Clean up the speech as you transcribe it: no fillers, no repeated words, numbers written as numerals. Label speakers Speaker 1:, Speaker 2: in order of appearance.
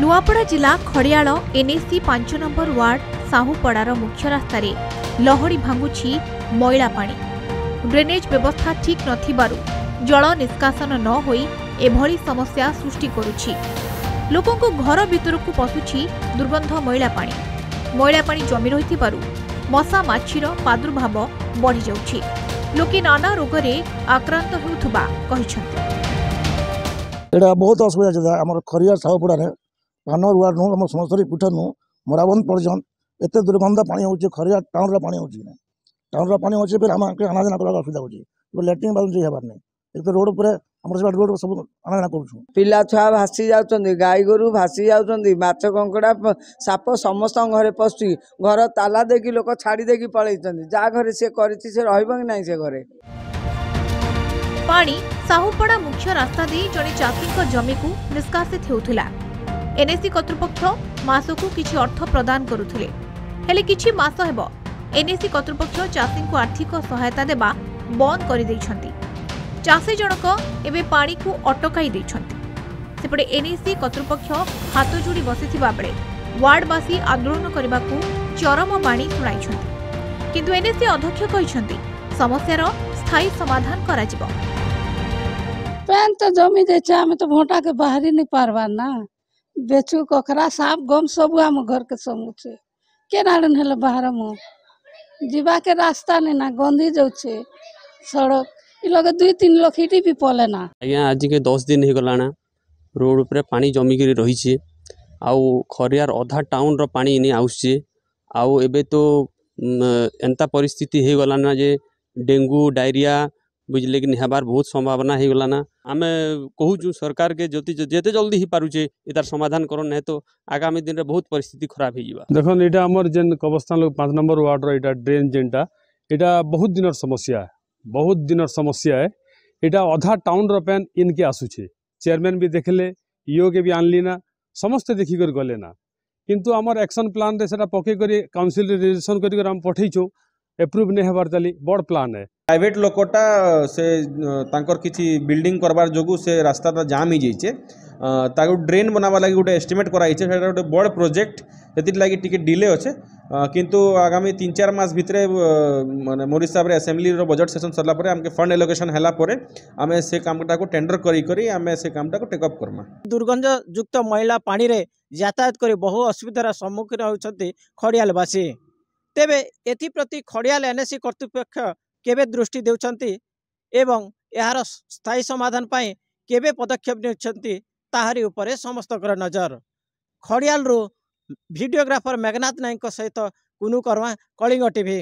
Speaker 1: नुआपड़ा जिला Khadiyal NAC 5 number ward साहुपड़ार मुख्य रास्तार लहड़ी भांगुछि मैला पानी। ड्रेनेज व्यवस्था ठीक नथिबारु जल निष्कासन न होई एभली समस्या सृष्टि करुछि। लोकों को घर भितरकु पशुछि दुर्गंध मैला पानी जमी रहिथिबारु मशा माछीर प्रादुर्भाव बढ़ी जाउछि। लोके नाना रोगरे आक्रांत हेउथबा कहिसंति।
Speaker 2: एटा बहुत असुविधा आम खरिया साहुपड़ा पानर वार्ड नु आम समस्तरी पीठ नु मोराबंद पर्यंत एत दुर्गंध पानी हो खरिया टाउन पानी हो टाउन पानी हो फिर आम आनाजाना कर असुविधा हो लैट्रिन बाथरूम जाबार नहीं एक तो रोड पर रोड सब आनाजाना करूँ
Speaker 3: पिला छुआ भासी जाउछन्ती गाई गोरु भासी जाउछन्ती माछ कंकड़ा साप समस्त घरे पशु घर ताला देकी लोक छाड़ी देकी पळैछन्ती जा घरे से करिछि से रहइबो कि नाही से घरे।
Speaker 1: पानी साहुपड़ा मुख्य रास्ता दे जड़े चाषी जमी को निष्कासित होउथिला। एनएसी कर्तृपक्ष मासकू किछि अर्थ प्रदान करुथिले हेले किछि मास हेबो एनएसी कर्तृपक्ष चाषी को आर्थिक सहायता देबा बंद करि दैछन्ती। चाषी जनक एबे पानी को अटकाई दैछन्ती। सेपटे एनएसी कर्तृपक्ष हाथ जोड़ी बसिथिबा बेले वार्डवासी आंदोलन करबाकू चरम बाणी सुनाइछन्ती। किंतु एनएसी अध्यक्ष कहिछन्ती समस्यार स्थायी समाधान करा जिवो।
Speaker 4: पैन तो जमी जाइछे आमे तो भोटा के बाहरी नहीं पारबा ना बेचू ककरा साफ गम सब आम घर के समुचे केनाडन हेले बाहर मु जीवा के रास्ता नहीं ना गंदी जाउछे सड़क इ लगे 2-3 लखीटी भी पले ना।
Speaker 5: आज्ञा आज के 10 दिन हो गलाना रोड पर पानी जमिक रही आउ खरियार अधा टाउन रो पानी नहीं आउछे आउ एबे तो एंता परिस्थिति हो गलाना जे डेंगू डायरिया बुझले कि हेबार बहुत संभावना हो गलाना। आमे कहूँ सरकार के जेते जल्दी ही पारुचे इतार समाधान करन है तो आगामी दिन रे बहुत परिस्थिति खराब हो।
Speaker 6: देखो इटा आमर जेन कबस्तान लोग 5 नंबर वार्ड रो ड्रेन जेनटा इटा बहुत दिन समस्या है इटा अधा टाउन रो पैन इनके आसुचे चेयरमैन भी देखले ईओ के भी आनली ना समस्ते देखी कर गले ना किंतु आमर एक्शन प्लान रे सेटा पके करी काउंसिल रे रेजिस्ट्रेशन करी कर हम पठैछो एप्रूव नहीं हेबार ताली बड़ प्लान है।
Speaker 7: प्राइवेट लोकटा से तांकर किछि बिल्डिंग करबार जोगु से रास्ता जाम ही जाइछे ताको ड्रेन बनावा लागि गोटे एस्टिमेट कराइछे सेटा गोटे बड़ प्रोजेक्ट सेतिर लागि टिके डिले अच्छे किंतु आगामी 3-4 मास भितरे माने मोर हिसाब रे असेंबली रो बजट सेशन सरला परे हमके फंड एलोकेशन हला परे आमे से कामटा को टेंडर करी करी आमे से कामटा को टेक अप करमा।
Speaker 8: दुर्गंध युक्त मैला पानी रे यातायात करी बहु असुविधार सम्मुखीन होउछन्ती खड़ियालवासी। तेबे एथि प्रति खड़ियाल एनएसी कर्तृपक्ष केबे दृष्टि देउछन्ती एवं यार स्थायी समाधान पाई केबे पदक्षेप नेउछन्ती ताहारी उपरे समस्तकर नजर। खड़ियाल रो वीडियोग्राफर मेघनाथ नायक सहित कुनु कर्मा कलिंग टीवी।